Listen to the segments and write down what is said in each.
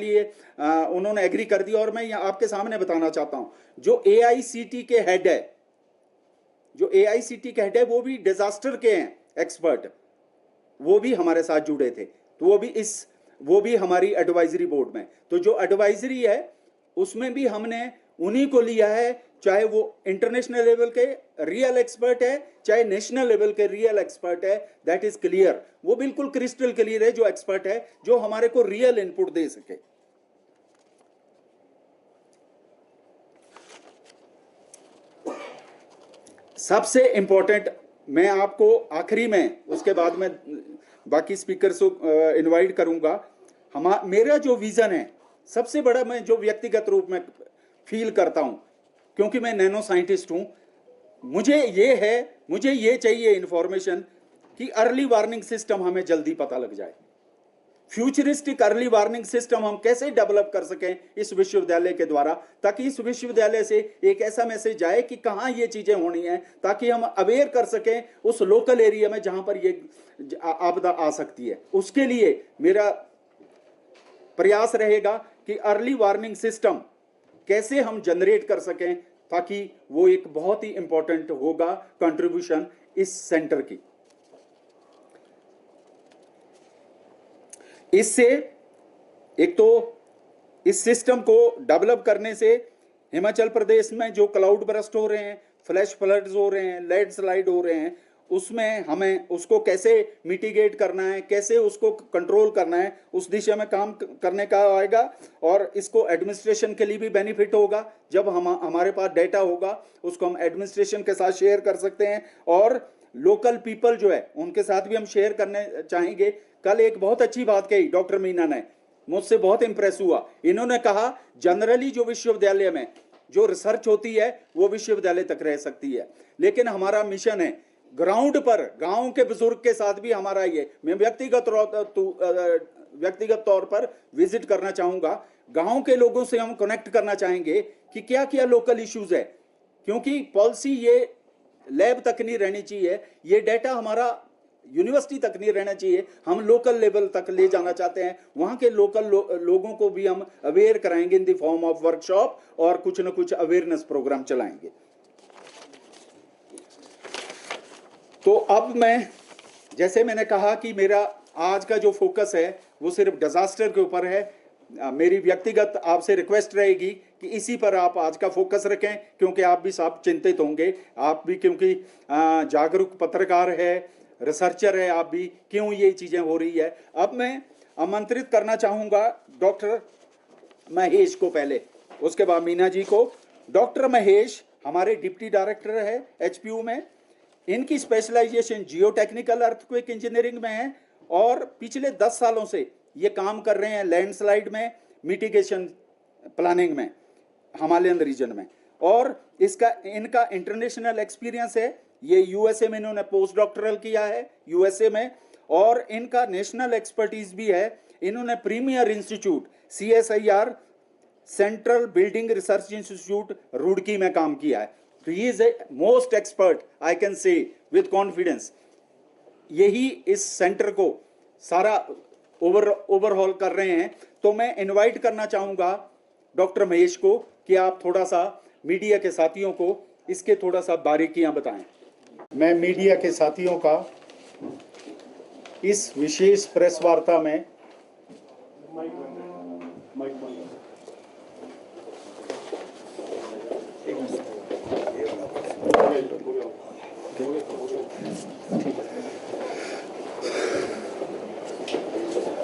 लिए उन्होंने एग्री कर दिया। और मैं यहाँ आपके सामने बताना चाहता हूँ, जो एआईसीटी के हेड है, जो एआईसीटी के हेड है, वो भी डिजास्टर के हैं एक्सपर्ट, वो भी हमारे साथ जुड़े थे। तो वो भी हमारी एडवाइजरी बोर्ड में। तो जो एडवाइजरी है उसमें भी हमने उन्हीं को लिया है, चाहे वो इंटरनेशनल लेवल के रियल एक्सपर्ट है, चाहे नेशनल लेवल के रियल एक्सपर्ट है। दैट इज क्लियर, वो बिल्कुल क्रिस्टल क्लियर है, जो एक्सपर्ट है, जो हमारे को रियल इनपुट दे सके। सबसे इंपॉर्टेंट मैं आपको आखिरी में, उसके बाद में बाकी स्पीकर को इनवाइट करूंगा। मेरा जो विजन है सबसे बड़ा, मैं जो व्यक्तिगत रूप में फील करता हूं, क्योंकि मैं नैनो साइंटिस्ट हूं, मुझे ये चाहिए इंफॉर्मेशन कि अर्ली वार्निंग सिस्टम हमें जल्दी पता लग जाए। फ्यूचरिस्टिक अर्ली वार्निंग सिस्टम हम कैसे डेवलप कर सकें इस विश्वविद्यालय के द्वारा, ताकि इस विश्वविद्यालय से एक ऐसा मैसेज जाए कि कहां ये चीजें होनी है, ताकि हम अवेयर कर सकें उस लोकल एरिया में जहां पर ये आपदा आ सकती है। उसके लिए मेरा प्रयास रहेगा कि अर्ली वार्निंग सिस्टम कैसे हम जनरेट कर सकें, ताकि वो एक बहुत ही इंपॉर्टेंट होगा कंट्रीब्यूशन इस सेंटर की। इससे एक तो इस सिस्टम को डेवलप करने से हिमाचल प्रदेश में जो क्लाउड बरस्ट हो रहे हैं, फ्लैश फ्लड्स हो रहे हैं, लैंडस्लाइड हो रहे हैं, उसमें हमें उसको कैसे मिटिगेट करना है, कैसे उसको कंट्रोल करना है, उस दिशा में काम करने का आएगा। और इसको एडमिनिस्ट्रेशन के लिए भी बेनिफिट होगा। जब हमारे पास डेटा होगा, उसको हम एडमिनिस्ट्रेशन के साथ शेयर कर सकते हैं, और लोकल पीपल जो है उनके साथ भी हम शेयर करने चाहेंगे। कल एक बहुत अच्छी बात कही डॉक्टर मीना ने, मुझसे बहुत इंप्रेस हुआ। इन्होंने कहा जनरली जो विश्वविद्यालय में जो रिसर्च होती है वो विश्वविद्यालय तक रह सकती है, लेकिन हमारा मिशन है ग्राउंड पर गांव के बुजुर्ग के साथ भी हमारा ये, मैं व्यक्तिगत तौर पर विजिट करना चाहूंगा। गांव के लोगों से हम कनेक्ट करना चाहेंगे कि क्या क्या लोकल इश्यूज है, क्योंकि पॉलिसी ये लैब तक नहीं रहनी चाहिए, ये डेटा हमारा यूनिवर्सिटी तक नहीं रहना चाहिए, हम लोकल लेवल तक ले जाना चाहते हैं। वहां के लोकल लोगों को भी हम अवेयर कराएंगे in the form of workshop, और कुछ न कुछ अवेयरनेस प्रोग्राम चलाएंगे। तो अब मैं, जैसे मैंने कहा कि मेरा आज का जो फोकस है वो सिर्फ डिजास्टर के ऊपर है। मेरी व्यक्तिगत आपसे रिक्वेस्ट रहेगी कि इसी पर आप आज का फोकस रखें, क्योंकि आप भी साहब चिंतित होंगे, आप भी, क्योंकि जागरूक पत्रकार है, रिसर्चर है आप भी, क्यों ये चीजें हो रही है। अब मैं आमंत्रित करना चाहूंगा डॉक्टर महेश को पहले, उसके बाद मीना जी को। डॉक्टर महेश हमारे डिप्टी डायरेक्टर है एचपीयू में। इनकी specialisation geotechnical earthquake engineering में है, और पिछले 10 सालों से ये काम कर रहे हैं लैंडस्लाइड में, मिटिगेशन प्लानिंग में, हिमालयन रीजन में। और इनका इंटरनेशनल एक्सपीरियंस है। ये यूएसए में इन्होंने पोस्ट डॉक्टरल किया है यूएसए में, और इनका नेशनल एक्सपर्टीज भी है। इन्होंने premier institute CSIR central building research institute Roorkee में काम किया है। तो he is a most expert, I can say with confidence. यही इस सेंटर को सारा ओवरहॉल कर रहे हैं। तो मैं इनवाइट करना चाहूंगा डॉक्टर महेश को कि आप थोड़ा सा मीडिया के साथियों को इसके थोड़ा सा बारीकियां बताएं। मैं मीडिया के साथियों का इस विशेष प्रेस वार्ता में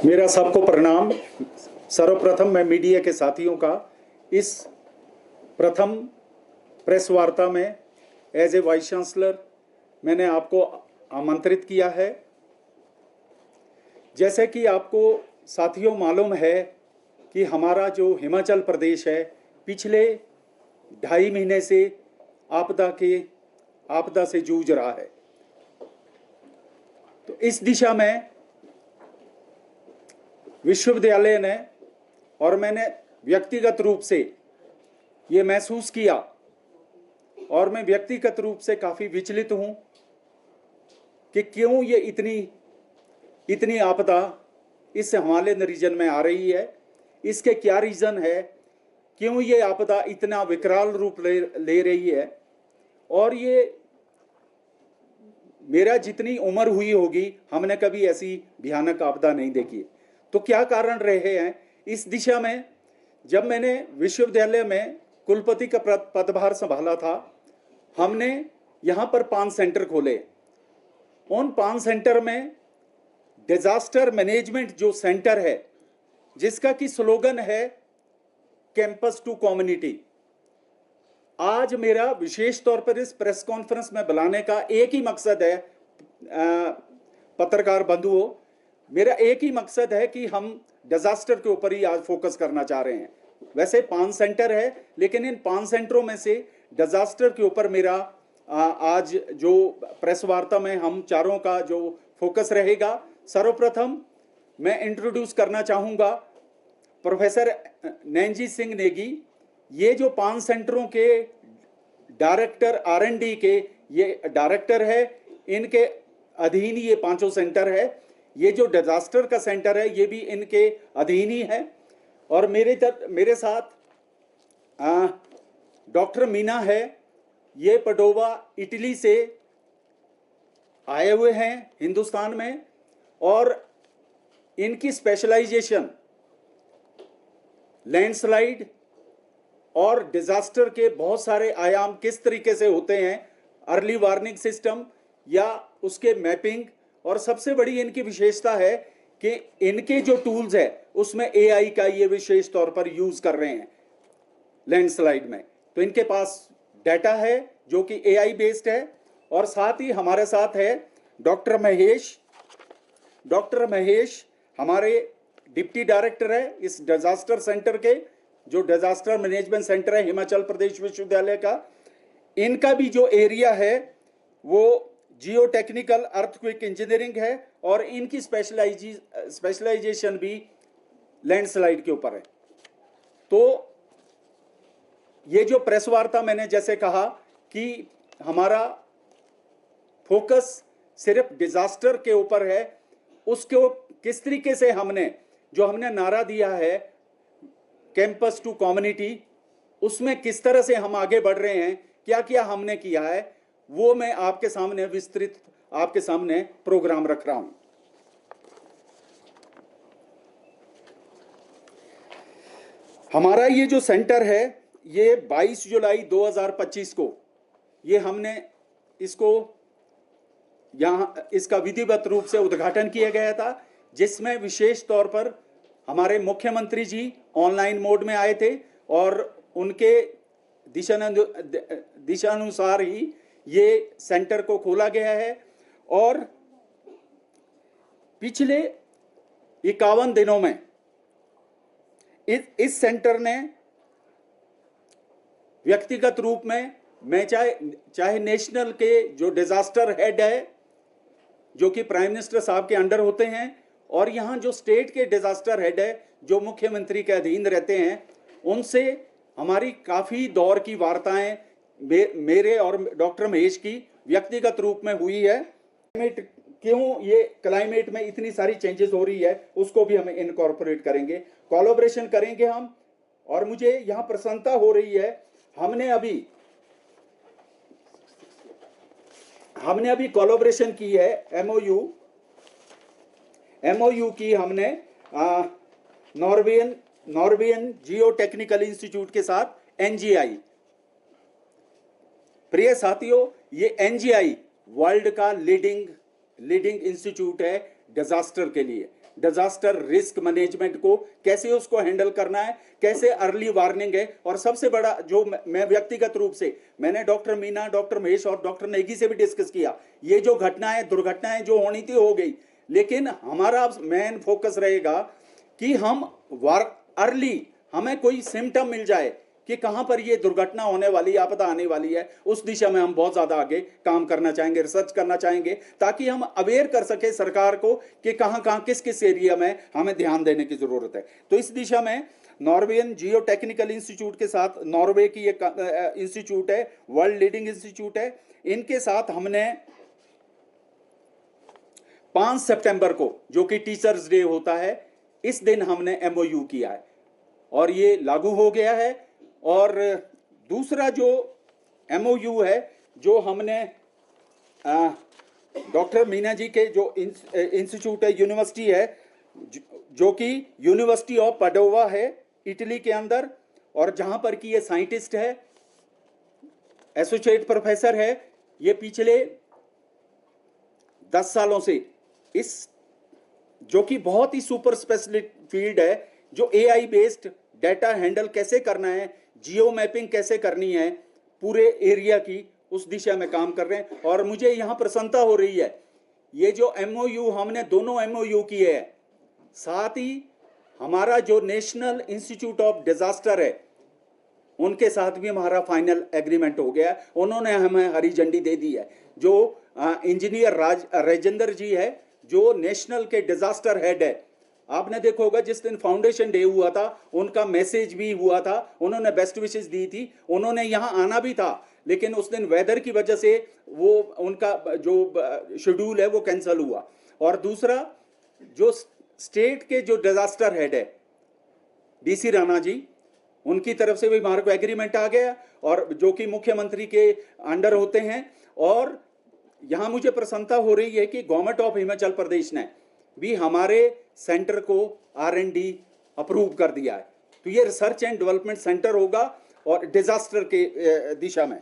मेरा सबको प्रणाम। सर्वप्रथम मैं मीडिया के साथियों का इस प्रथम प्रेस वार्ता में एज ए वाइस चांसलर मैंने आपको आमंत्रित किया है। जैसे कि आपको साथियों मालूम है कि हमारा जो हिमाचल प्रदेश है पिछले 2.5 महीने से आपदा से जूझ रहा है। तो इस दिशा में विश्वविद्यालय ने और मैंने व्यक्तिगत रूप से ये महसूस किया, और मैं व्यक्तिगत रूप से काफ़ी विचलित हूं कि क्यों ये इतनी आपदा इस हिमालयन रीजन में आ रही है। इसके क्या रीज़न है, क्यों ये आपदा इतना विकराल रूप ले रही है, और ये मेरा जितनी उम्र हुई होगी हमने कभी ऐसी भयानक आपदा नहीं देखी। तो क्या कारण रहे हैं इस दिशा में? जब मैंने विश्वविद्यालय में कुलपति का पदभार संभाला था, हमने यहाँ पर 5 सेंटर खोले। उन 5 सेंटर में डिजास्टर मैनेजमेंट जो सेंटर है, जिसका कि स्लोगन है कैंपस टू कम्युनिटी, आज मेरा विशेष तौर पर इस प्रेस कॉन्फ्रेंस में बुलाने का एक ही मकसद है, पत्रकार बंधुओं, मेरा एक ही मकसद है कि हम डिजास्टर के ऊपर ही आज फोकस करना चाह रहे हैं। वैसे 5 सेंटर है, लेकिन इन 5 सेंटरों में से डिजास्टर के ऊपर मेरा आज जो प्रेस वार्ता में हम चारों का जो फोकस रहेगा, सर्वप्रथम मैं इंट्रोड्यूस करना चाहूँगा प्रोफेसर नैनजीत सिंह नेगी। ये जो 5 सेंटरों के डायरेक्टर R&D के ये डायरेक्टर है, इनके अधीन ये 5 सेंटर है। ये जो डिजास्टर का सेंटर है ये भी इनके अधीन ही है। और मेरे साथ डॉक्टर मीना है, ये पडोवा इटली से आए हुए हैं हिंदुस्तान में, और इनकी स्पेशलाइजेशन लैंडस्लाइड और डिजास्टर के बहुत सारे आयाम किस तरीके से होते हैं, अर्ली वार्निंग सिस्टम या उसके मैपिंग, और सबसे बड़ी इनकी विशेषता है कि इनके जो टूल्स है उसमें AI का ये विशेष तौर पर यूज कर रहे हैं लैंडस्लाइड में। तो इनके पास डाटा है जो कि AI बेस्ड है। और साथ ही हमारे साथ है डॉक्टर महेश। डॉक्टर महेश हमारे डिप्टी डायरेक्टर है इस डिजास्टर सेंटर के, जो डिजास्टर मैनेजमेंट सेंटर है हिमाचल प्रदेश विश्वविद्यालय का। इनका भी जो एरिया है वो जियो टेक्निकल अर्थक्वेक इंजीनियरिंग है, और इनकी स्पेशलाइजेशन भी लैंडस्लाइड के ऊपर है। तो ये जो प्रेस वार्ता मैंने जैसे कहा कि हमारा फोकस सिर्फ डिजास्टर के ऊपर है, उसको किस तरीके से हमने नारा दिया है कैंपस टू कम्युनिटी, उसमें किस तरह से हम आगे बढ़ रहे हैं, क्या क्या हमने किया है, वो मैं आपके सामने विस्तृत आपके सामने प्रोग्राम रख रहा हूं। हमारा ये जो सेंटर है ये 22 जुलाई 2025 को ये हमने इसको इसका विधिवत रूप से उद्घाटन किया गया था, जिसमें विशेष तौर पर हमारे मुख्यमंत्री जी ऑनलाइन मोड में आए थे, और उनके दिशानुसार ही ये सेंटर को खोला गया है। और पिछले 51 दिनों में इस सेंटर ने व्यक्तिगत रूप में, मैं चाहे नेशनल के जो डिजास्टर हेड है जो कि प्राइम मिनिस्टर साहब के अंडर होते हैं, और यहाँ जो स्टेट के डिजास्टर हेड है जो मुख्यमंत्री के अधीन रहते हैं, उनसे हमारी काफ़ी दौर की वार्ताएं मेरे और डॉक्टर महेश की व्यक्तिगत रूप में हुई है। क्यों ये क्लाइमेट में इतनी सारी चेंजेस हो रही है उसको भी हम इनकॉर्पोरेट करेंगे, कोलैबोरेशन करेंगे हम। और मुझे यहाँ प्रसन्नता हो रही है, हमने अभी कोलैबोरेशन की है, MOU की हमने नॉर्वेजियन जियो टेक्निकल इंस्टीट्यूट के साथ, NGI। प्रिय साथियों, ये NGI वर्ल्ड का लीडिंग इंस्टीट्यूट है डिजास्टर के लिए। डिजास्टर रिस्क मैनेजमेंट को कैसे उसको हैंडल करना है, कैसे अर्ली वार्निंग है। और सबसे बड़ा जो मैं व्यक्तिगत रूप से मैंने डॉक्टर मीना, डॉक्टर महेश और डॉक्टर नेगी से भी डिस्कस किया, ये जो घटनाएं दुर्घटनाएं जो होनी थी हो गई, लेकिन हमारा मेन फोकस रहेगा कि हम अर्ली, हमें कोई सिम्टम मिल जाए कि कहां पर ये दुर्घटना होने वाली, आपदा आने वाली है, उस दिशा में हम बहुत ज्यादा आगे काम करना चाहेंगे, रिसर्च करना चाहेंगे, ताकि हम अवेयर कर सके सरकार को कि कहां किस किस एरिया में हमें ध्यान देने की जरूरत है। तो इस दिशा में नॉर्वेजियन जियो टेक्निकल इंस्टीट्यूट के साथ, नॉर्वे की एक इंस्टीट्यूट है, वर्ल्ड लीडिंग इंस्टीट्यूट है, इनके साथ हमने 5 सितंबर को, जो कि टीचर्स डे होता है, इस दिन हमने MOU किया है। और ये लागू हो गया है। और दूसरा जो MOU है, जो हमने डॉक्टर मीना जी के जो इंस्टीट्यूट है, यूनिवर्सिटी है, जो कि यूनिवर्सिटी ऑफ पाडोवा है इटली के अंदर, और जहां पर कि ये साइंटिस्ट है, एसोसिएट प्रोफेसर है, ये पिछले 10 सालों से इस जो कि बहुत ही सुपर स्पेशलिस्ट फील्ड है, जो AI बेस्ड डाटा हैंडल कैसे करना है, जियो मैपिंग कैसे करनी है पूरे एरिया की, उस दिशा में काम कर रहे हैं। और मुझे यहाँ प्रसन्नता हो रही है, ये जो MOU हमने दोनों MOU किए हैं, साथ ही हमारा जो नेशनल इंस्टीट्यूट ऑफ डिजास्टर है उनके साथ भी हमारा फाइनल एग्रीमेंट हो गया। उन्होंने हमें हरी झंडी दे दी है। जो इंजीनियर राजेंद्र जी है, जो नेशनल के डिजास्टर हेड है, आपने देखा होगा जिस दिन फाउंडेशन डे हुआ था उनका मैसेज भी हुआ था, उन्होंने बेस्ट विशेस दी थी, उन्होंने यहाँ आना भी था, लेकिन उस दिन वेदर की वजह से वो उनका जो शेड्यूल है वो कैंसिल हुआ। और दूसरा, जो स्टेट के जो डिजास्टर हेड है DC राणा जी, उनकी तरफ से भी हमारे को एग्रीमेंट आ गया, और जो कि मुख्यमंत्री के अंडर होते हैं। और यहां मुझे प्रसन्नता हो रही है कि गवर्नमेंट ऑफ हिमाचल प्रदेश ने भी हमारे सेंटर को R&D अप्रूव कर दिया है। तो ये रिसर्च एंड डेवलपमेंट सेंटर होगा और डिजास्टर के दिशा में।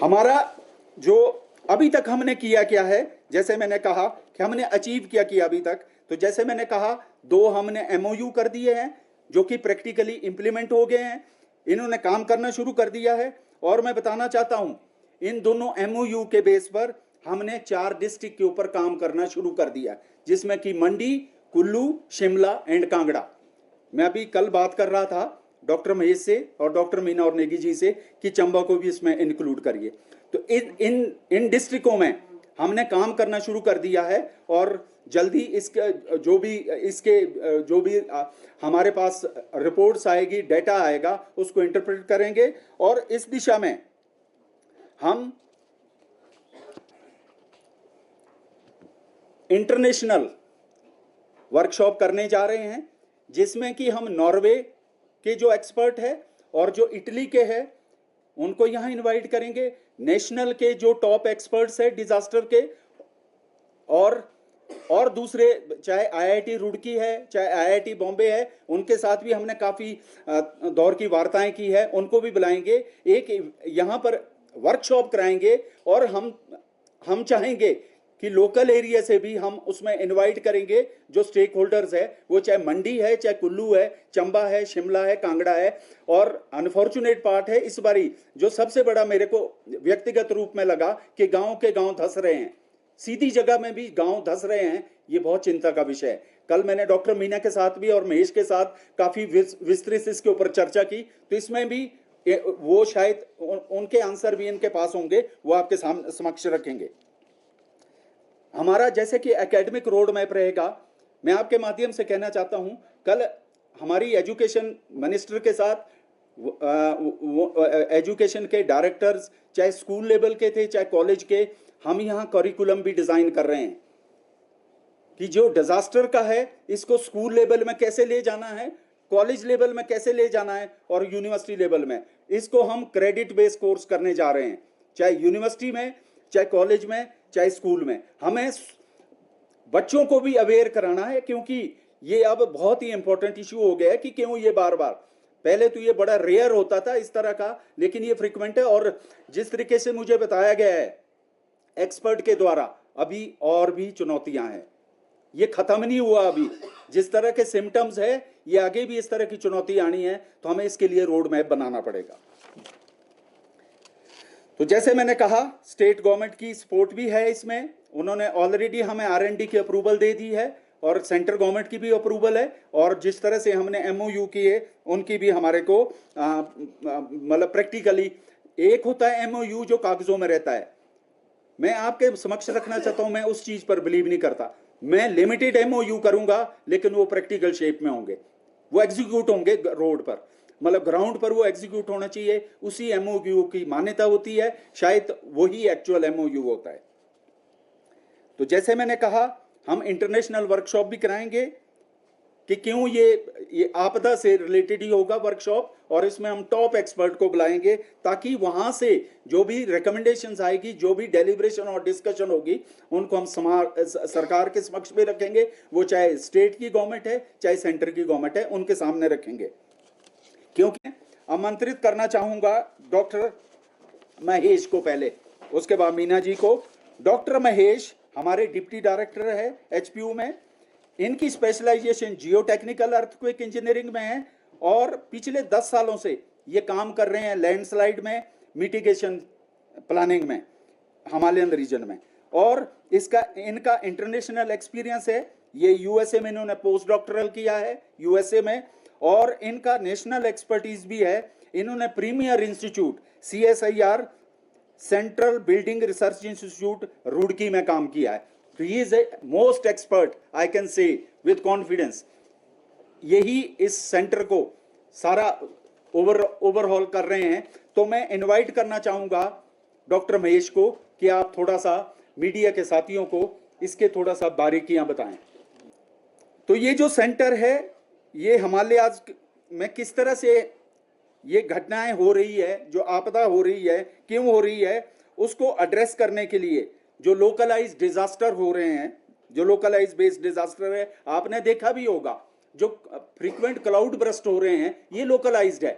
हमारा जो अभी तक हमने किया क्या है, जैसे मैंने कहा कि हमने अचीव किया किया अभी तक, तो जैसे मैंने कहा 2 हमने MOU कर दिए हैं जो कि प्रैक्टिकली इंप्लीमेंट हो गए हैं, इन्होंने काम करना शुरू कर दिया है। और मैं बताना चाहता हूं, इन दोनों MOU के बेस पर हमने 4 डिस्ट्रिक्ट के ऊपर काम करना शुरू कर दिया, जिसमें कि मंडी, कुल्लू, शिमला एंड कांगड़ा। मैं अभी कल बात कर रहा था डॉक्टर महेश से और डॉक्टर मीना और नेगी जी से कि चंबा को भी इसमें इंक्लूड करिए। तो इन डिस्ट्रिक्टों में हमने काम करना शुरू कर दिया है, और जल्दी इसके जो भी हमारे पास रिपोर्ट्स आएगी, डाटा आएगा, उसको इंटरप्रेट करेंगे। और इस दिशा में हम इंटरनेशनल वर्कशॉप करने जा रहे हैं, जिसमें कि हम नॉर्वे के जो एक्सपर्ट है और जो इटली के हैं उनको यहां इनवाइट करेंगे, नेशनल के जो टॉप एक्सपर्ट्स है डिजास्टर के, और दूसरे चाहे IIT रुड़की है, चाहे IIT बॉम्बे है, उनके साथ भी हमने काफी दौर की वार्ताएं की है, उनको भी बुलाएंगे, एक यहां पर वर्कशॉप कराएंगे। और हम चाहेंगे कि लोकल एरिया से भी हम उसमें इनवाइट करेंगे जो स्टेक होल्डर्स है, वो चाहे मंडी है, चाहे कुल्लू है, चंबा है, शिमला है, कांगड़ा है। और अनफॉर्चुनेट पार्ट है इस बारी, जो सबसे बड़ा मेरे को व्यक्तिगत रूप में लगा कि गांव के गांव धंस रहे हैं, सीधी जगह में भी गांव धंस रहे हैं, ये बहुत चिंता का विषय है। कल मैंने डॉक्टर मीना के साथ भी और महेश के साथ काफी विस्तृत इसके ऊपर चर्चा की, तो इसमें भी वो शायद उनके आंसर भी इनके पास होंगे, वो आपके समक्ष रखेंगे। हमारा जैसे कि एकेडमिक रोड मैप रहेगा, मैं आपके माध्यम से कहना चाहता हूं, कल हमारी एजुकेशन मिनिस्टर के साथ एजुकेशन के डायरेक्टर्स, चाहे स्कूल लेवल के थे चाहे कॉलेज के, हम यहाँ करिकुलम भी डिजाइन कर रहे हैं कि जो डिजास्टर का है इसको स्कूल लेवल में कैसे ले जाना है, कॉलेज लेवल में कैसे ले जाना है, और यूनिवर्सिटी लेवल में इसको हम क्रेडिट बेस्ड कोर्स करने जा रहे हैं, चाहे यूनिवर्सिटी में, चाहे कॉलेज में, चाहे स्कूल में। हमें बच्चों को भी अवेयर कराना है, क्योंकि ये अब बहुत ही इंपॉर्टेंट इशू हो गया है कि क्यों ये बार बार, पहले तो ये बड़ा रेयर होता था इस तरह का, लेकिन ये फ्रीक्वेंट है। और जिस तरीके से मुझे बताया गया है एक्सपर्ट के द्वारा, अभी और भी चुनौतियां हैं, ये खत्म नहीं हुआ अभी। जिस तरह के सिम्टम्स है, ये आगे भी इस तरह की चुनौती आनी है, तो हमें इसके लिए रोड मैप बनाना पड़ेगा। तो जैसे मैंने कहा, स्टेट गवर्नमेंट की सपोर्ट भी है इसमें, उन्होंने ऑलरेडी हमें R&D की अप्रूवल दे दी है, और सेंट्रल गवर्नमेंट की भी अप्रूवल है, और जिस तरह से हमने MOU किए उनकी भी हमारे को मतलब प्रैक्टिकली, एक होता है MOU जो कागजों में रहता है, मैं आपके समक्ष रखना चाहता हूं, मैं उस चीज पर बिलीव नहीं करता। मैं लिमिटेड MOU करूंगा, लेकिन वो प्रैक्टिकल शेप में होंगे, वो एग्जीक्यूट होंगे रोड पर, मतलब ग्राउंड पर वो एग्जीक्यूट होना चाहिए, उसी MOU की मान्यता होती है, शायद वही एक्चुअल MOU होता है। तो जैसे मैंने कहा, हम इंटरनेशनल वर्कशॉप भी कराएंगे कि क्यों ये आपदा से रिलेटेड ही होगा वर्कशॉप, और इसमें हम टॉप एक्सपर्ट को बुलाएंगे ताकि वहां से जो भी रिकमेंडेशंस आएगी, जो भी डेलिब्रेशन और डिस्कशन होगी, उनको हम सरकार के समक्ष में रखेंगे। वो चाहे स्टेट की गवर्नमेंट है, चाहे सेंटर की गवर्नमेंट है, उनके सामने रखेंगे। क्योंकि आमंत्रित करना चाहूंगा डॉक्टर महेश को पहले, उसके बाद मीना जी को। डॉक्टर महेश हमारे डिप्टी डायरेक्टर है एचपीयू में। इनकी specialisation geotechnical earthquake engineering में है और पिछले 10 सालों से ये काम कर रहे हैं लैंडस्लाइड में, मिटिगेशन प्लानिंग में, हिमालयन रीजन में। और इनका इंटरनेशनल एक्सपीरियंस है। ये यूएसए में इन्होंने पोस्ट डॉक्टरल किया है, यूएसए में, और इनका नेशनल एक्सपर्टीज भी है। इन्होंने premier institute CSIR, central building research institute, Roorkee में काम किया है। तो he is a most expert, I can say with confidence. यही इस सेंटर को सारा ओवरहॉल कर रहे हैं। तो मैं इनवाइट करना चाहूंगा डॉक्टर महेश को कि आप थोड़ा सा मीडिया के साथियों को इसके थोड़ा सा बारीकियां बताएं। तो ये जो सेंटर है, ये हिमालय में किस तरह से ये घटनाएं हो रही है, जो आपदा हो रही है, क्यों हो रही है, उसको एड्रेस करने के लिए जो लोकलाइज डिजास्टर हो रहे हैं, जो लोकलाइज बेस्ड डिजास्टर है, आपने देखा भी होगा, जो फ्रीक्वेंट क्लाउड बर्स्ट हो रहे हैं, ये लोकलाइज्ड है।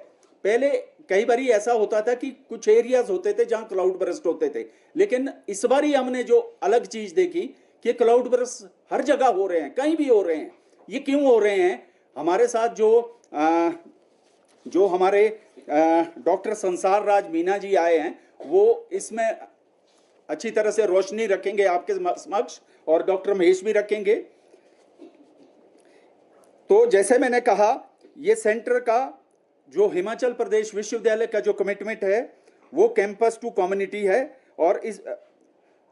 पहले कई बार ऐसा होता था कि कुछ एरियाज होते थे जहां क्लाउड बर्स्ट होते थे, लेकिन इस बार हमने जो अलग चीज देखी कि क्लाउड बर्स्ट हर जगह हो रहे हैं, कहीं भी हो रहे हैं। ये क्यों हो रहे हैं? हमारे साथ जो हमारे डॉक्टर संसार राज मीना जी आए हैं, वो इसमें अच्छी तरह से रोशनी रखेंगे आपके समक्ष, और डॉक्टर महेश भी रखेंगे। तो जैसे मैंने कहा, ये सेंटर का जो हिमाचल प्रदेश विश्वविद्यालय का जो कमिटमेंट है, वो कैंपस टू कम्युनिटी है।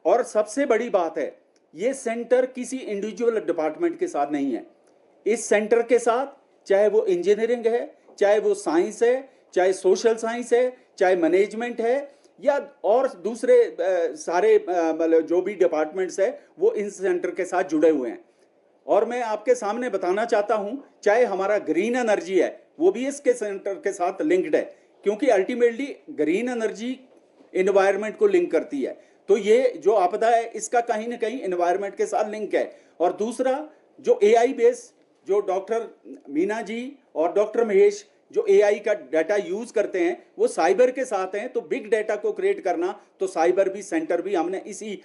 और सबसे बड़ी बात है, ये सेंटर किसी इंडिविजुअल डिपार्टमेंट के साथ नहीं है। इस सेंटर के साथ, चाहे वो इंजीनियरिंग है, चाहे वो साइंस है, चाहे सोशल साइंस है, चाहे मैनेजमेंट है, या और दूसरे सारे मतलब जो भी डिपार्टमेंट्स है, वो इस सेंटर के साथ जुड़े हुए हैं। और मैं आपके सामने बताना चाहता हूं, चाहे हमारा ग्रीन एनर्जी है, वो भी इसके सेंटर के साथ लिंक्ड है, क्योंकि अल्टीमेटली ग्रीन एनर्जी एनवायरनमेंट को लिंक करती है। तो ये जो आपदा है, इसका कहीं ना कहीं एनवायरनमेंट के साथ लिंक है। और दूसरा, जो AI बेस, जो डॉक्टर मीना जी और डॉक्टर महेश जो AI का डाटा यूज करते हैं, वो साइबर के साथ हैं। तो बिग डाटा को क्रिएट करना, तो साइबर भी सेंटर भी हमने इसी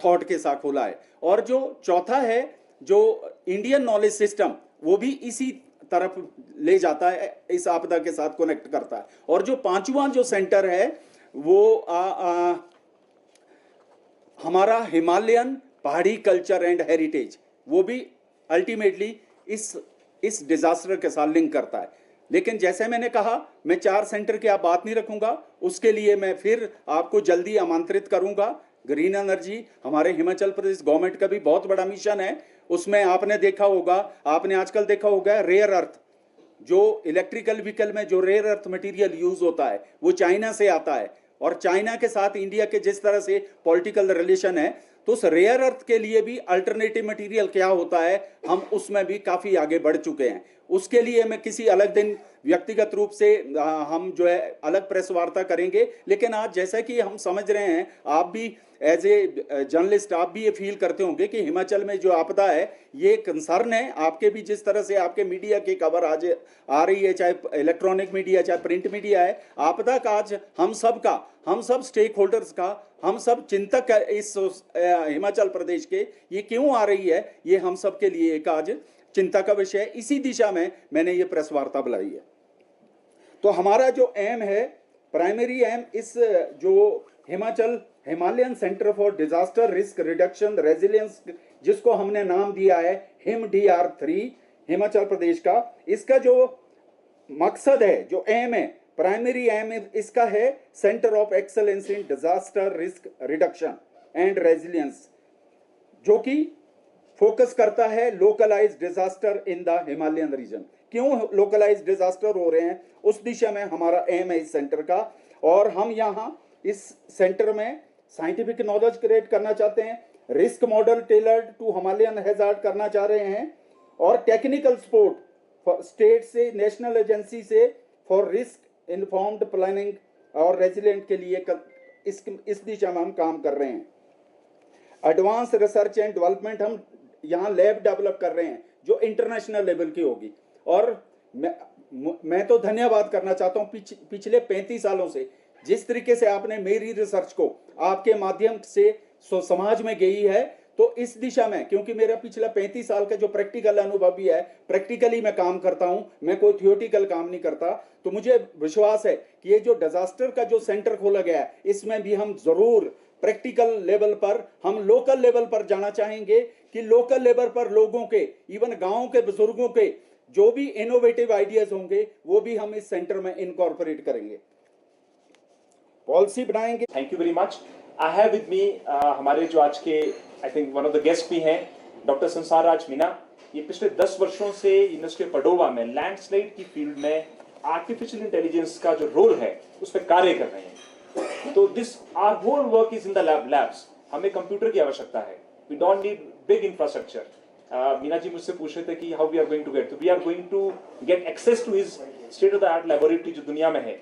थॉट के साथ खोला है। और जो चौथा है, जो इंडियन नॉलेज सिस्टम, वो भी इसी तरफ ले जाता है, इस आपदा के साथ कनेक्ट करता है। और जो पांचवा जो सेंटर है, वो हमारा हिमालयन पहाड़ी कल्चर एंड हेरिटेज, वो भी अल्टीमेटली इस डिजास्टर के साथ लिंक करता है। लेकिन जैसे मैंने कहा, मैं 4 सेंटर की आप बात नहीं रखूंगा, उसके लिए मैं फिर आपको जल्दी आमंत्रित करूंगा। ग्रीन एनर्जी हमारे हिमाचल प्रदेश गवर्नमेंट का भी बहुत बड़ा मिशन है। उसमें आपने देखा होगा, आपने आजकल देखा होगा, रेयर अर्थ, जो इलेक्ट्रिकल व्हीकल में जो रेयर अर्थ मटेरियल यूज होता है, वो चाइना से आता है। और चाइना के साथ इंडिया के जिस तरह से पॉलिटिकल रिलेशन है, तो उस रेयर अर्थ के लिए भी अल्टरनेटिव मटेरियल क्या होता है, हम उसमें भी काफी आगे बढ़ चुके हैं। उसके लिए मैं किसी अलग दिन व्यक्तिगत रूप से हम जो है अलग प्रेस वार्ता करेंगे। लेकिन आज जैसा कि हम समझ रहे हैं, आप भी एज ए जर्नलिस्ट आप भी ये फील करते होंगे कि हिमाचल में जो आपदा है, ये कंसर्न है आपके भी। जिस तरह से आपके मीडिया की खबर आज आ रही है, चाहे इलेक्ट्रॉनिक मीडिया चाहे प्रिंट मीडिया है, आपदा का आज हम सब स्टेक होल्डर्स का, हम सब चिंतक है इस हिमाचल प्रदेश के, ये क्यों आ रही है, ये हम सब के लिए एक आज चिंता का विषय है। इसी दिशा में मैंने ये प्रेस वार्ता बुलाई है। तो हमारा जो एम है, प्राइमरी एम, इस जो Himalayan centre for disaster risk reduction resilience, जिसको हमने नाम दिया है HIMDR3 हिमाचल प्रदेश का, इसका जो मकसद है, जो एम है, प्राइमरी एम इसका है centre of excellence in disaster risk reduction and resilience, जो कि फोकस करता है localised disaster in the Himalayan region. क्यों लोकलाइज्ड डिजास्टर हो रहे हैं, उस दिशा में हमारा एम है इस सेंटर का। और हम यहाँ इस सेंटर में साइंटिफिक नॉलेज क्रिएट करना चाहते हैं, risk model tailored to Himalayan hazard करना चाह रहे हैं, और टेक्निकल सपोर्ट स्टेट से, नेशनल एजेंसी से फॉर रिस्क इन्फॉर्म्ड प्लानिंग और रेजिलेंट के लिए इस दिशा में हम काम कर रहे हैं। एडवांस रिसर्च एंड डेवलपमेंट, हम यहाँ लैब डेवलप कर रहे हैं जो इंटरनेशनल लेवल की होगी। और मैं तो धन्यवाद करना चाहता हूँ पिछले 35 सालों से जिस तरीके से आपने मेरी रिसर्च को आपके माध्यम से समाज में गई है, तो इस दिशा में, क्योंकि मेरा पिछला 35 साल का जो प्रैक्टिकल अनुभव भी है, प्रैक्टिकली मैं काम करता हूं, मैं कोई थियोटिकल काम नहीं करता, तो मुझे विश्वास है कि ये जो डिजास्टर का जो सेंटर खोला गया है, इसमें भी हम जरूर प्रैक्टिकल लेवल पर, हम लोकल लेवल पर जाना चाहेंगे कि लोकल लेवल पर लोगों के, इवन गांव के बुजुर्गों के जो भी इनोवेटिव आइडियाज होंगे वो भी हम इस सेंटर में इनकॉर्पोरेट करेंगे, पॉलिसी बनाएंगे। Thank you very much. I have with me हमारे जो आज के I think one of the guest भी हैं, डॉक्टर संसार राज मीना। ये पिछले 10 वर्षों से यूनिवर्सिटी पडोवा में लैंडस्लाइड की फील्ड में आर्टिफिशियल इंटेलिजेंस का जो रोल है उस पर कार्य कर रहे हैं। तो this our whole work is in the labs. हमें कंप्यूटर की आवश्यकता है, we don't need big infrastructure. Meena ji मुझसे पूछ रहे थे कि how we are going to get, तो we are going to get access to his state of the art laboratory जो दुनिया में है,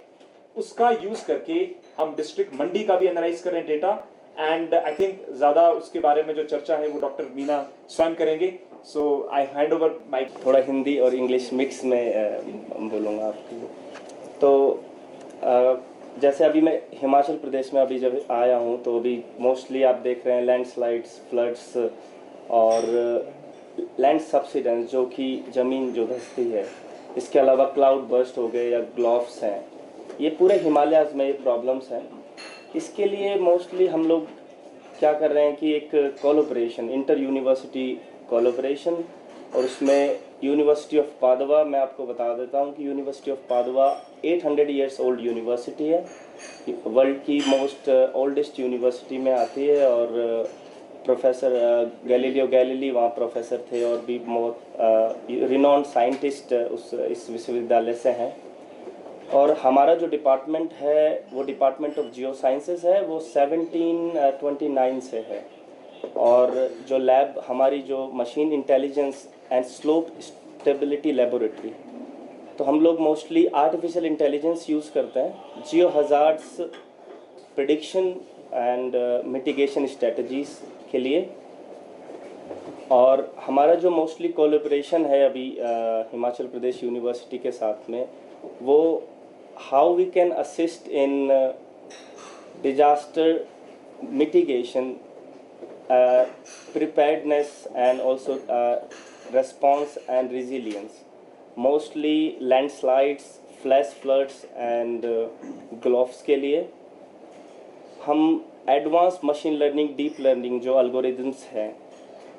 उसका यूज करके हम डिस्ट्रिक्ट मंडी का भी एनालाइज कर रहे हैं डेटा। एंड आई थिंक ज्यादा उसके बारे में जो चर्चा है वो डॉक्टर मीना स्वयं करेंगे। सो आई हैंड ओवर माइक। थोड़ा हिंदी और इंग्लिश मिक्स में बोलूँगा आपको। तो जैसे अभी मैं हिमाचल प्रदेश में अभी जब आया हूँ, तो अभी मोस्टली आप देख रहे हैं लैंडस्लाइड्स, फ्लड्स और लैंड सब्सिडेंस, जो कि ज़मीन जो धंसती है। इसके अलावा क्लाउड बर्स्ट हो गए या ग्लोव्स हैं, ये पूरे हिमालयाज़ में ये प्रॉब्लम्स हैं। इसके लिए मोस्टली हम लोग क्या कर रहे हैं कि एक कोलैबोरेशन, इंटर यूनिवर्सिटी कोलैबोरेशन, और उसमें यूनिवर्सिटी ऑफ पादवा, मैं आपको बता देता हूँ कि university of पादवा 800 years old university है, वर्ल्ड की मोस्ट ओल्डेस्ट यूनिवर्सिटी में आती है। और प्रोफेसर गैलीलियो गैलीली वहाँ प्रोफेसर थे, और भी रिनॉन्ड साइंटिस्ट इस विश्वविद्यालय से हैं। और हमारा जो डिपार्टमेंट है वो डिपार्टमेंट ऑफ जियो साइंसेज है, वो 1729 से है। और जो लैब हमारी जो machine intelligence and slope stability laboratory, तो हम लोग मोस्टली आर्टिफिशियल इंटेलिजेंस यूज़ करते हैं geo hazards prediction and mitigation strategies के लिए। और हमारा जो मोस्टली कोलैबोरेशन है अभी हिमाचल प्रदेश यूनिवर्सिटी के साथ में, वो how we can assist in disaster mitigation, preparedness and also response and resilience, mostly landslides, flash floods and gloves के लिए। हम advance machine learning, deep learning जो एल्गोरिदम्स हैं,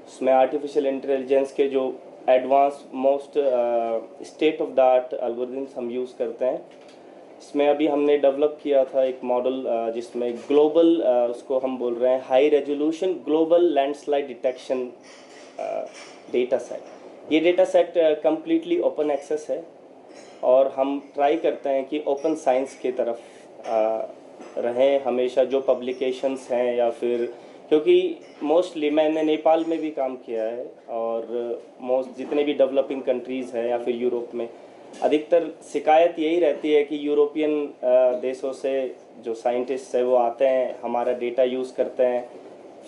उसमें आर्टिफिशियल इंटेलिजेंस के जो advance most state of the art algorithms हम use करते हैं। इसमें अभी हमने डेवलप किया था एक मॉडल जिसमें ग्लोबल, उसको हम बोल रहे हैं high resolution global landslide detection data set. ये data set completely open access है, और हम ट्राई करते हैं कि ओपन साइंस की तरफ रहें हमेशा। जो पब्लिकेशंस हैं या फिर, क्योंकि मोस्टली मैंने नेपाल में भी काम किया है, और मोस्ट जितने भी डेवलपिंग कंट्रीज़ हैं या फिर यूरोप में, अधिकतर शिकायत यही रहती है कि यूरोपियन देशों से जो साइंटिस्ट है वो आते हैं, हमारा डेटा यूज़ करते हैं,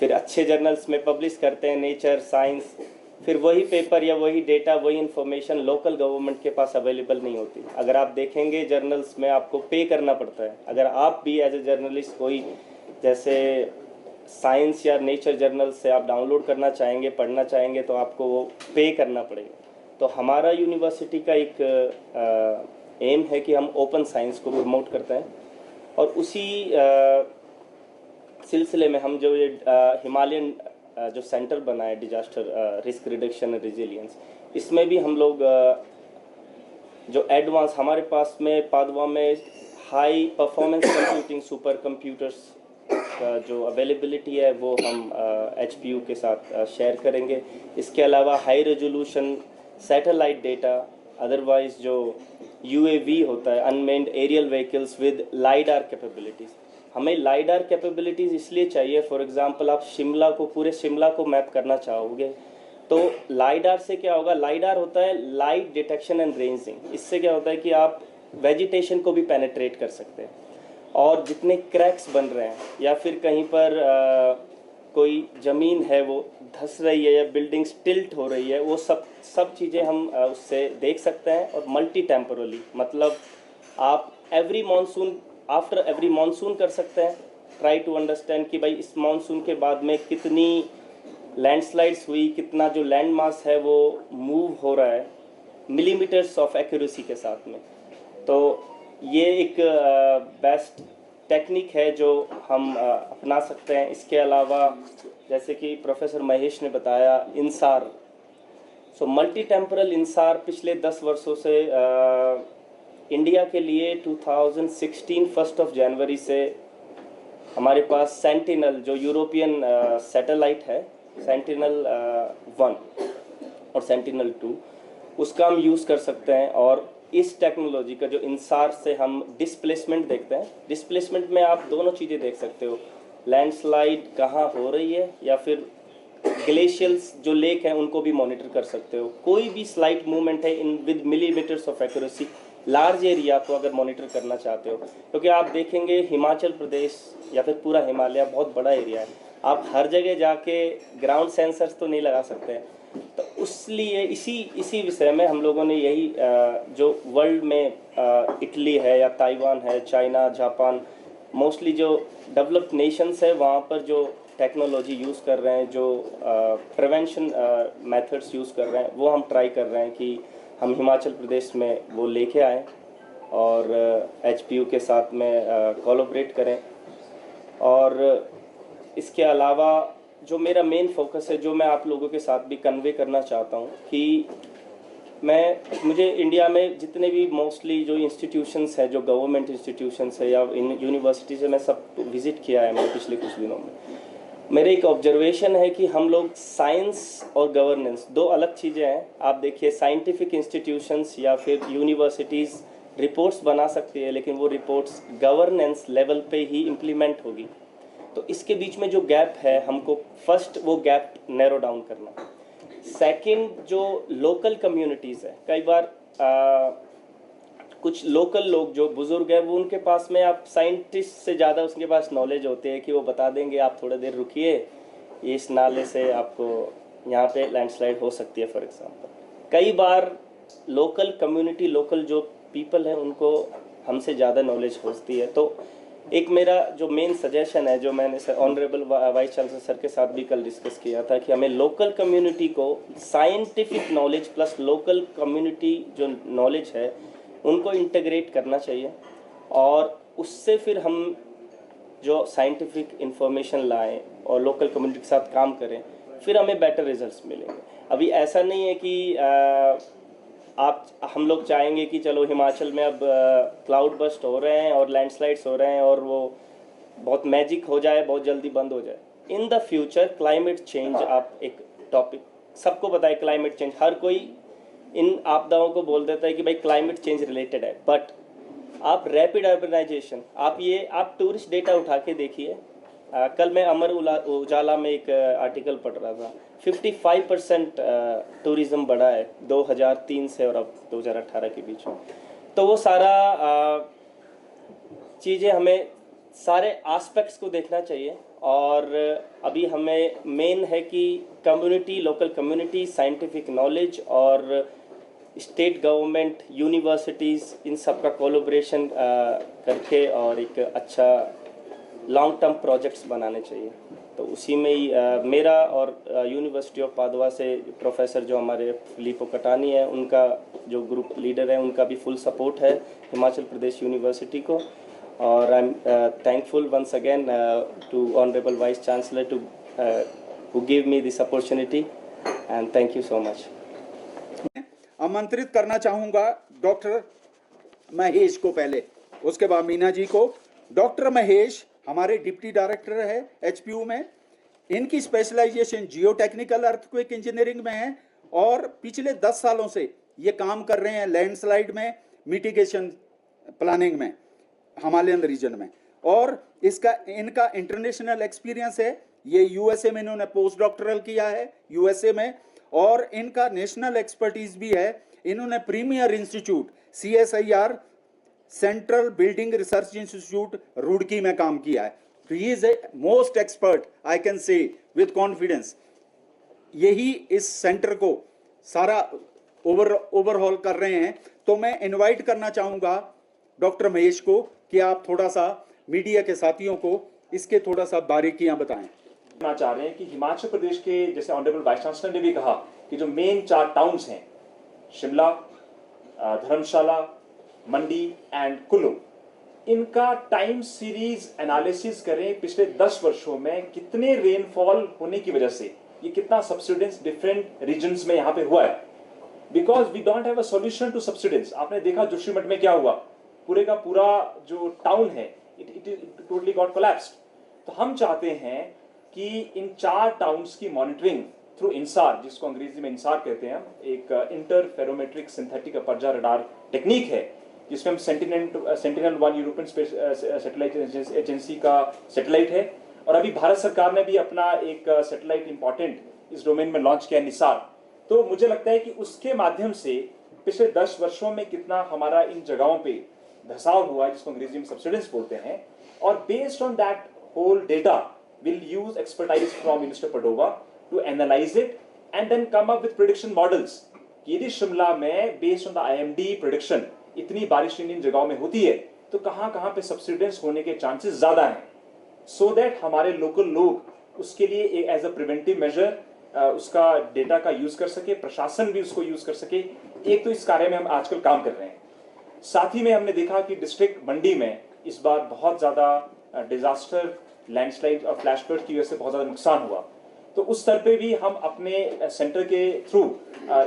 फिर अच्छे जर्नल्स में पब्लिश करते हैं, नेचर, साइंस, फिर वही पेपर या वही डेटा, वही इन्फॉर्मेशन लोकल गवर्नमेंट के पास अवेलेबल नहीं होती। अगर आप देखेंगे जर्नल्स में आपको पे करना पड़ता है। अगर आप भी एज ए जर्नलिस्ट कोई जैसे साइंस या नेचर जर्नल से आप डाउनलोड करना चाहेंगे, पढ़ना चाहेंगे, तो आपको वो पे करना पड़ेगा। तो हमारा यूनिवर्सिटी का एक एम है कि हम ओपन साइंस को प्रमोट करते हैं, और उसी सिलसिले में हम जो ये हिमालयन जो सेंटर बना है disaster risk reduction and resilience, इसमें भी हम लोग जो एडवांस हमारे पास में पादवा में high performance computing super computers का जो अवेलेबिलिटी है वो हम HPU के साथ शेयर करेंगे। इसके अलावा high resolution satellite data, otherwise जो UAV होता है, unmanned aerial vehicles with lidar capabilities, हमें लाइडार कैपेबिलिटीज़ इसलिए चाहिए, फॉर एग्जांपल आप शिमला को, पूरे शिमला को मैप करना चाहोगे तो लाइडार से क्या होगा, लाइडार होता है लाइट डिटेक्शन एंड रेंजिंग। इससे क्या होता है कि आप वेजिटेशन को भी पेनिट्रेट कर सकते हैं, और जितने क्रैक्स बन रहे हैं या फिर कहीं पर कोई ज़मीन है वो धंस रही है या बिल्डिंग टिल्ट हो रही है, वो सब चीज़ें हम उससे देख सकते हैं। और मल्टी टेम्पोरली, मतलब आप every monsoon, after every monsoon कर सकते हैं, ट्राई टू अंडरस्टैंड कि भाई इस मानसून के बाद में कितनी लैंडस्लाइड्स हुई, कितना जो लैंड मास है वो मूव हो रहा है मिलीमीटर्स ऑफ एक्यूरेसी के साथ में। तो ये एक बेस्ट टेक्निक है जो हम अपना सकते हैं। इसके अलावा जैसे कि प्रोफेसर महेश ने बताया, इंसार, सो मल्टी टेम्पोरल इंसार पिछले 10 वर्षों से इंडिया के लिए 2016 1 जनवरी से हमारे पास सेंटिनल जो यूरोपियन सैटेलाइट है, सेंटिनल 1 और सेंटिनल 2, उसका हम यूज़ कर सकते हैं। और इस टेक्नोलॉजी का जो इंसार से हम डिस्प्लेसमेंट देखते हैं, डिस्प्लेसमेंट में आप दोनों चीज़ें देख सकते हो, लैंडस्लाइड कहाँ हो रही है या फिर ग्लेशियल्स जो लेक हैं उनको भी मॉनिटर कर सकते हो। कोई भी स्लाइट मूवमेंट है in with millimetres of accuracy, large area को अगर मॉनिटर करना चाहते हो, क्योंकि आप देखेंगे हिमाचल प्रदेश या फिर पूरा हिमालय बहुत बड़ा एरिया है, आप हर जगह जाके ग्राउंड सेंसर्स तो नहीं लगा सकते हैं। तो इसलिए इसी विषय में हम लोगों ने यही जो वर्ल्ड में इटली है या ताइवान है, चाइना, जापान, मोस्टली जो डेवलप्ड नेशंस है, वहाँ पर जो टेक्नोलॉजी यूज़ कर रहे हैं, जो प्रिवेंशन मेथड्स यूज़ कर रहे हैं, वो हम ट्राई कर रहे हैं कि हम हिमाचल प्रदेश में वो लेके आएँ और HPU के साथ में कोलैबोरेट करें। और इसके अलावा जो मेरा मेन फोकस है, जो मैं आप लोगों के साथ भी कन्वे करना चाहता हूँ कि मुझे इंडिया में जितने भी मोस्टली जो इंस्टीट्यूशंस हैं, जो गवर्नमेंट इंस्टीट्यूशंस है या यूनिवर्सिटीज़ है, मैं सब विज़िट किया है मैंने पिछले कुछ दिनों में। मेरे एक ऑब्जर्वेशन है कि हम लोग साइंस और गवर्नेंस दो अलग चीज़ें हैं। आप देखिए साइंटिफिक इंस्टीट्यूशंस या फिर यूनिवर्सिटीज़ रिपोर्ट्स बना सकती है, लेकिन वो रिपोर्ट्स गवर्नेंस लेवल पे ही इम्प्लीमेंट होगी। तो इसके बीच में जो गैप है, हमको फर्स्ट वो गैप नैरो डाउन करना। सेकंड, जो लोकल कम्युनिटीज़ है, कई बार कुछ लोकल लोग जो बुज़ुर्ग हैं, वो उनके पास में, आप साइंटिस्ट से ज़्यादा उसके पास नॉलेज होती है कि वो बता देंगे आप थोड़ा देर रुकिए, इस नाले से आपको यहाँ पे लैंडस्लाइड हो सकती है फॉर एग्जांपल। कई बार लोकल कम्युनिटी, लोकल जो पीपल हैं, उनको हमसे ज़्यादा नॉलेज होती है। तो एक मेरा जो मेन सजेशन है, जो मैंने ऑनरेबल वाइस चांसलर सर के साथ भी कल डिस्कस किया था, कि हमें लोकल कम्युनिटी को scientific knowledge plus local community जो नॉलेज है उनको इंटीग्रेट करना चाहिए, और उससे फिर हम जो साइंटिफिक इंफॉर्मेशन लाएं और लोकल कम्युनिटी के साथ काम करें, फिर हमें बेटर रिजल्ट्स मिलेंगे। अभी ऐसा नहीं है कि हम लोग चाहेंगे कि चलो हिमाचल में अब क्लाउड बस्ट हो रहे हैं और लैंडस्लाइड्स हो रहे हैं और वो बहुत मैजिक हो जाए, बहुत जल्दी बंद हो जाए। In the future climate change, आप एक टॉपिक सबको पता है, क्लाइमेट चेंज, हर कोई इन आपदाओं को बोल देता है कि भाई क्लाइमेट चेंज रिलेटेड है, बट आप रैपिड अर्बनाइजेशन, आप टूरिस्ट डेटा उठा के देखिए। कल मैं अमर उजाला में एक आर्टिकल पढ़ रहा था, 55% टूरिज़्म बढ़ा है 2003 से और अब 2018 के बीच में। तो वो सारा चीज़ें, हमें सारे एस्पेक्ट्स को देखना चाहिए। और अभी हमें मेन है कि community, local community, scientific knowledge और स्टेट गवर्नमेंट, यूनिवर्सिटीज़, इन सब का कोलैबोरेशन करके और एक अच्छा लॉन्ग टर्म प्रोजेक्ट्स बनाने चाहिए। तो उसी में ही मेरा और यूनिवर्सिटी ऑफ पादवा से प्रोफेसर जो हमारे फिलिपो कटानी है, उनका जो ग्रुप लीडर है, उनका भी फुल सपोर्ट है हिमाचल प्रदेश यूनिवर्सिटी को। और I am thankful once again to honourable vice chancellor to who give me this opportunity, and thank you so much. आमंत्रित करना चाहूँगा डॉक्टर महेश को पहले, उसके बाद मीना जी को। डॉक्टर महेश हमारे डिप्टी डायरेक्टर है HPU में। इनकी specialisation geotechnical earthquake engineering में है और पिछले 10 सालों से ये काम कर रहे हैं लैंडस्लाइड में, मिटिगेशन प्लानिंग में, हिमालयन रीजन में। और इसका इनका इंटरनेशनल एक्सपीरियंस है। ये यूएसए में इन्होंने पोस्ट डॉक्टरल किया है यूएसए में, और इनका नेशनल एक्सपर्टीज भी है। इन्होंने premier institute CSIR central building research institute Roorkee में काम किया है। He is a most expert, I can say with confidence. यही इस सेंटर को सारा ओवरहॉल कर रहे हैं। तो मैं इनवाइट करना चाहूँगा डॉक्टर महेश को कि आप थोड़ा सा मीडिया के साथियों को इसके थोड़ा सा बारीकियां बताएं। चाह रहे हैं कि हिमाचल प्रदेश के, जैसे ऑनरेबल वाइस चांसलर ने भी कहा, कि जो मेन 4 टाउन्स हैं, शिमला, धर्मशाला, मंडी एंड कुल्लू, इनका टाइम सीरीज एनालिसिस करें पिछले 10 वर्षों में कितने रेनफॉल होने की वजह से ये कितना सब्सिडेंस डिफरेंट रीजन्स में यहाँ पे हुआ है। Because we don't have a solution to subsidence. आपने देखा जोशीमठ में क्या हुआ, पूरे का पूरा जो टाउन है इट टोटली गॉट कोलैप्स्ड। तो हम चाहते हैं कि इन 4 टाउन्स की मॉनिटरिंग थ्रू इंसार, जिसको अंग्रेजी में इंसार कहते हैं, एक interferometric synthetic aperture radar technique है, जिसमें हम सेंटिनल-1 यूरोपियन स्पेस सैटेलाइट एजेंसी का सैटेलाइट है, और अभी भारत सरकार ने भी अपना एक सैटेलाइट इंपॉर्टेंट इस डोमेन में लॉन्च किया, निसार। तो मुझे लगता है कि उसके माध्यम से पिछले 10 वर्षों में कितना हमारा इन जगहों पे धसाव हुआ है, जिसको अंग्रेजी में सब्सिडेंस बोलते हैं, और based on that whole data will use expertise from university Padova to analyse it and then come up with prediction models. यदि शिमला में based on the IMD prediction इतनी बारिश इन जगहों में होती है, तो कहां कहां पे सब्सिडेंस होने के चांसेस ज्यादा हैं, सो दैट हमारे लोकल लोग उसके लिए एज अ प्रिवेंटिव मेजर उसका डेटा का यूज कर सके, प्रशासन भी उसको यूज कर सके। एक तो इस कार्य में हम आजकल काम कर रहे हैं। साथ ही में हमने देखा कि डिस्ट्रिक्ट मंडी में इस बार बहुत ज्यादा डिजास्टर, लैंडस्लाइड और फ्लैश फ्लड की वजह से बहुत ज्यादा नुकसान हुआ। तो उस स्तर पे भी हम अपने सेंटर के थ्रू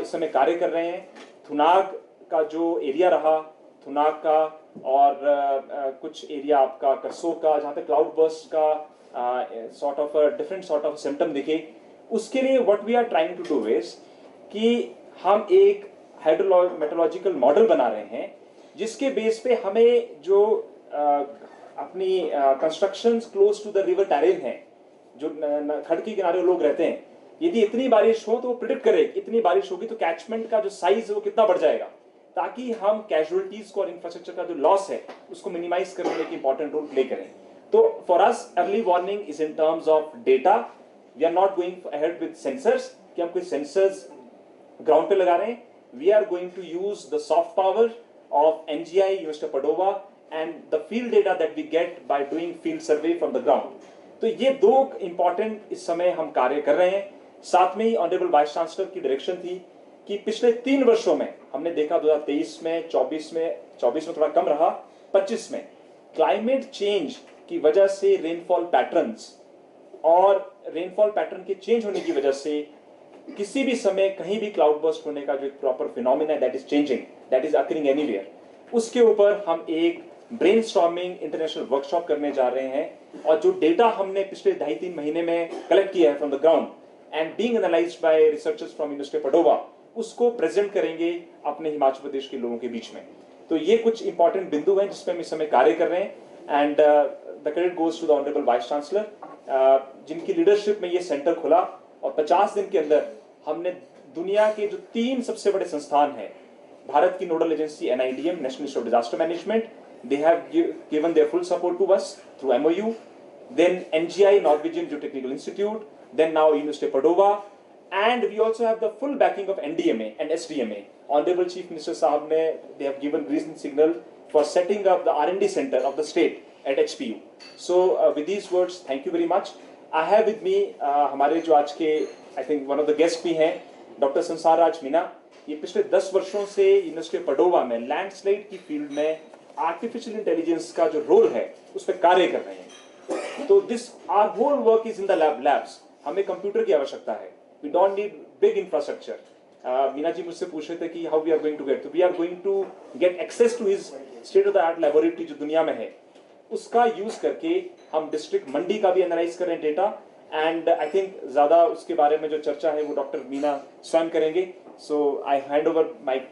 इस समय कार्य कर रहे हैं। थुनाग का जो एरिया रहा, थुनाग का और कुछ एरिया आपका करसो का, जहाँ पे क्लाउड बर्स्ट का sort of different sort of symptom दिखे, उसके लिए what we are trying to do is कि हम एक हाइड्रोमेट्रोलॉजिकल मॉडल बना रहे हैं, जिसके बेस पे हमें जो अपनी constructions close to the river terrain है, जो खड़ के किनारे लोग रहते हैं, यदि इतनी बारिश हो तो वो प्रिडिक्ट करे इतनी बारिश होगी तो कैचमेंट का जो साइज है वो कितना बढ़ जाएगा, ताकि हम कैजुअलिटीज को और इंफ्रास्ट्रक्चर का जो लॉस है उसको मिनिमाइज करने में एक इंपॉर्टेंट रोल प्ले करें। तो for us early warning is in terms of data. We are not going ahead with sensors कि हम कोई सेंसर्स ग्राउंड पे लगा रहे हैं। We are going to use the soft power of NGI, university Padova, and the field data that we get by doing field survey from the ground. तो ये 2 important इस समय हम कार्य कर रहे हैं। साथ में ही ऑनरेबल वाइस चांसलर की डायरेक्शन थी कि पिछले 3 वर्षों में हमने देखा 2023 में, 24 में थोड़ा कम रहा, 25 में क्लाइमेट चेंज की वजह से रेनफॉल पैटर्न्स और रेनफॉल पैटर्न के चेंज होने की वजह से किसी भी समय कहीं भी क्लाउड बर्स्ट होने का जो एक proper phenomena that is changing, that is occurring anywhere, उसके ऊपर हम एक ब्रेनस्टॉर्मिंग इंटरनेशनल वर्कशॉप करने जा रहे हैं। और जो डेटा हमने पिछले 2.5-3 महीने में कलेक्ट किया है from the ground and being analysed by researchers from university Padova, उसको प्रेजेंट करेंगे अपने हिमाचल प्रदेश के लोगों के बीच में। तो ये कुछ इंपॉर्टेंट बिंदु हैं जिसपे हम इस समय कार्य कर रहे हैं। And the credit goes to the honourable vice chancellor, जिनकी लीडरशिप में ये सेंटर खुला, और 50 दिन के अंदर हमने दुनिया के जो 3 सबसे बड़े संस्थान हैं, भारत की nodal agency NIDM, national institute of disaster management, they have given their full support to us through MOU, then NGI, Norwegian Geotechnical Institute, then now University of Padova, and we also have the full backing of NDMA and SDMA. Honorable Chief Minister Sahab ne, they have given green signal for setting up the R&D center of the state at HPU. So with these words, thank you very much. I have with me हमारे जो आज के I think one of the guests भी हैं, doctor संसार राज मीना। ये पिछले 10 वर्षों से यूनिवर्सिटी पडोवा में लैंडस्लाइड की फील्ड में आर्टिफिशियल इंटेलिजेंस का जो रोल है उस पर कार्य कर रहे हैं। तो this our whole work is in the labs. हमें कंप्यूटर की आवश्यकता है, we don't need big infrastructure. Meena ji मुझसे पूछ रहे थे कि how we are going to get, तो we are going to get access to his state of the art laboratory जो दुनिया में है, उसका यूज करके हम डिस्ट्रिक्ट मंडी का भी एनालाइज कर रहे हैं डेटा। एंड आई थिंक ज्यादा उसके बारे में जो चर्चा है वो डॉक्टर मीना स्वयं करेंगे। सो आई हैंड ओवर माइक